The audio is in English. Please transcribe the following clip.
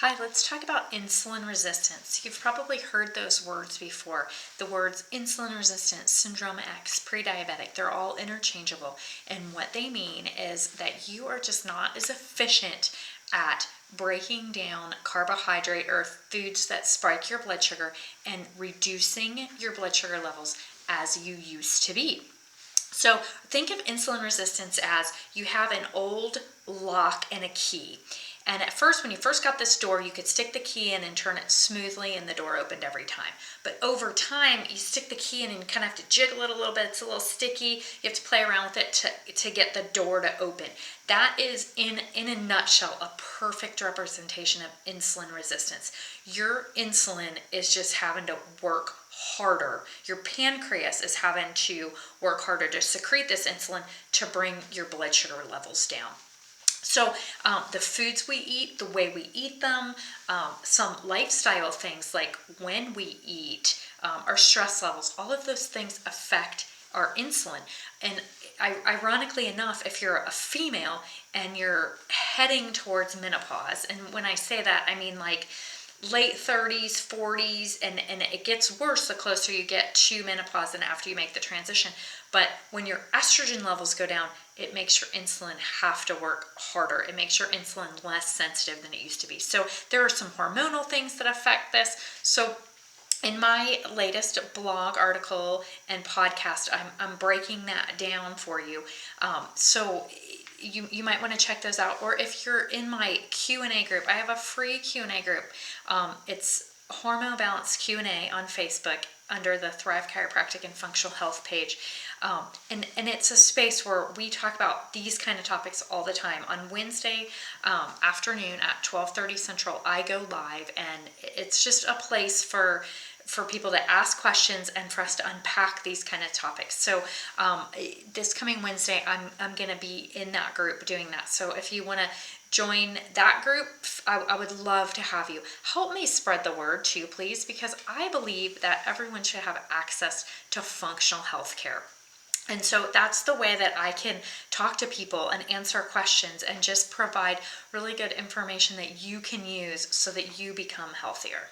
Hi, let's talk about insulin resistance. You've probably heard those words before. The words insulin resistance, syndrome X, pre-diabetic, they're all interchangeable. And what they mean is that you are just not as efficient at breaking down carbohydrate or foods that spike your blood sugar and reducing your blood sugar levels as you used to be. So think of insulin resistance as you have an old lock and a key. And at first, when you first got this door, you could stick the key in and turn it smoothly and the door opened every time. But over time, you stick the key in and you kind of have to jiggle it a little bit. It's a little sticky. You have to play around with it to get the door to open. That is, in a nutshell, a perfect representation of insulin resistance. Your insulin is just having to work harder. Your pancreas is having to work harder to secrete this insulin to bring your blood sugar levels down. So the foods we eat, the way we eat them, some lifestyle things like when we eat, our stress levels, all of those things affect our insulin. And ironically enough, if you're a female and you're heading towards menopause, and when I say that, I mean like late 30s, 40s, and it gets worse the closer you get to menopause and after you make the transition. But when your estrogen levels go down, it makes your insulin have to work harder. It makes your insulin less sensitive than it used to be. So there are some hormonal things that affect this. So in my latest blog article and podcast, I'm breaking that down for you. So you might want to check those out. Or if you're in my Q&A group, I have a free Q&A group. It's Hormone Balance Q&A on Facebook under the Thrive Chiropractic and Functional Health page. And it's a space where we talk about these kind of topics all the time. On Wednesday afternoon at 12:30 Central, I go live, and it's just a place for people to ask questions and for us to unpack these kind of topics. So this coming Wednesday, I'm going to be in that group doing that. So if you want to join that group, I would love to have you. Help me spread the word too, please, because I believe that everyone should have access to functional health care. And so that's the way that I can talk to people and answer questions and just provide really good information that you can use so that you become healthier.